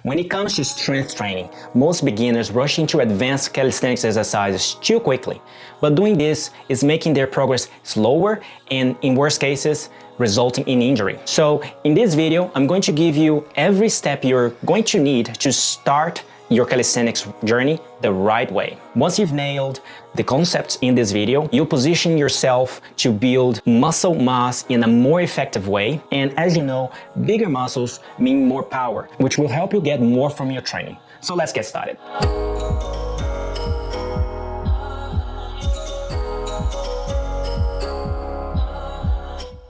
When it comes to strength training, most beginners rush into advanced calisthenics exercises too quickly, but doing this is making their progress slower and, in worst cases, resulting in injury. So in this video, I'm going to give you every step you're going to need to start your calisthenics journey the right way. Once you've nailed the concepts in this video, you'll position yourself to build muscle mass in a more effective way. And as you know, bigger muscles mean more power, which will help you get more from your training. So let's get started.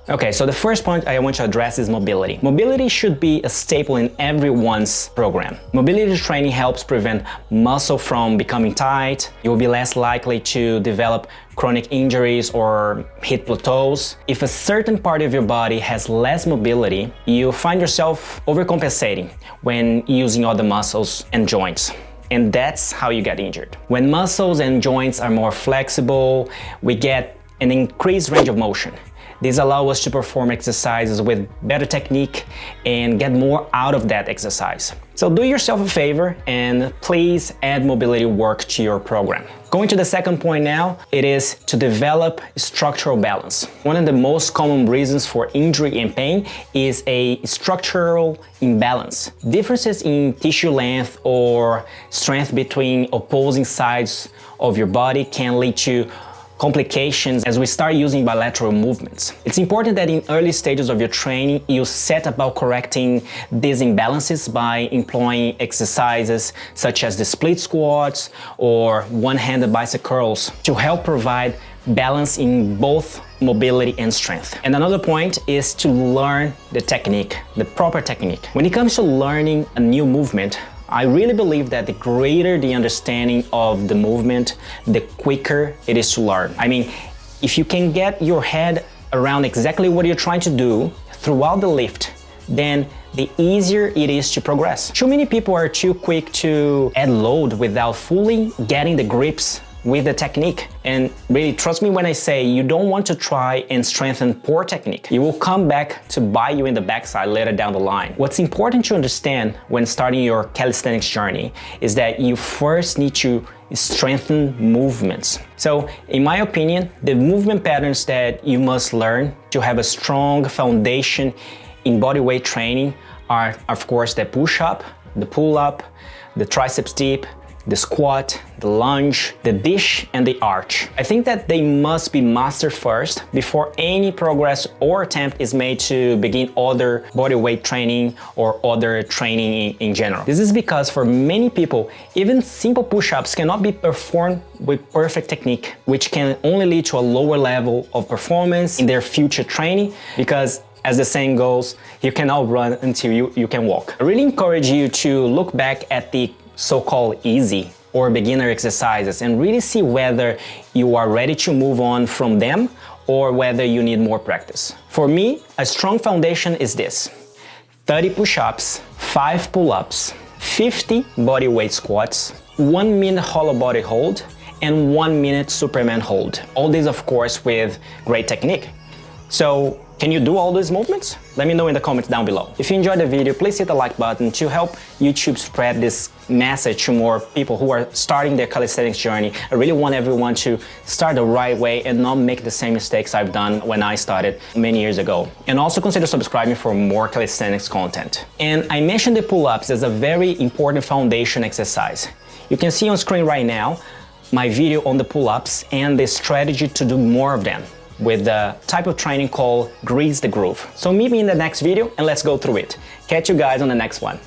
Okay, so the first point I want to address is mobility. Mobility should be a staple in everyone's program. Mobility training helps prevent muscle from becoming tight. You'll be less likely to develop chronic injuries or hit plateaus. If a certain part of your body has less mobility, you find yourself overcompensating when using other muscles and joints. And that's how you get injured. When muscles and joints are more flexible, we get an increased range of motion. These allow us to perform exercises with better technique and get more out of that exercise. So do yourself a favor and please add mobility work to your program. Going to the second point now, it is to develop structural balance. One of the most common reasons for injury and pain is a structural imbalance. Differences in tissue length or strength between opposing sides of your body can lead to complications as we start using bilateral movements. It's important that in early stages of your training, you set about correcting these imbalances by employing exercises such as the split squats or one-handed bicep curls to help provide balance in both mobility and strength. And another point is to learn the technique, the proper technique. When it comes to learning a new movement, I really believe that the greater the understanding of the movement, the quicker it is to learn. I mean, if you can get your head around exactly what you're trying to do throughout the lift, then the easier it is to progress. Too many people are too quick to add load without fully getting the grips with the technique. And really, trust me when I say you don't want to try and strengthen poor technique. It will come back to bite you in the backside later down the line. What's important to understand when starting your calisthenics journey is that you first need to strengthen movements. So in my opinion, the movement patterns that you must learn to have a strong foundation in bodyweight training are, of course, the push-up, the pull-up, the triceps dip, the squat, the lunge, the dish, and the arch. I think that they must be mastered first before any progress or attempt is made to begin other bodyweight training or other training in general. This is because for many people, even simple push-ups cannot be performed with perfect technique, which can only lead to a lower level of performance in their future training because, as the saying goes, you cannot run until you can walk. I really encourage you to look back at the so-called easy or beginner exercises and really see whether you are ready to move on from them or whether you need more practice. For me, a strong foundation is this: 30 push-ups, 5 pull-ups, 50 bodyweight squats, 1 minute hollow body hold, and 1 minute Superman hold. All these, of course, with great technique. So, can you do all these movements? Let me know in the comments down below. If you enjoyed the video, please hit the like button to help YouTube spread this message to more people who are starting their calisthenics journey. I really want everyone to start the right way and not make the same mistakes I've done when I started many years ago. And also consider subscribing for more calisthenics content. And I mentioned the pull-ups as a very important foundation exercise. You can see on screen right now my video on the pull-ups and the strategy to do more of them, with the type of training called Grease the Groove. So meet me in the next video and let's go through it. Catch you guys on the next one.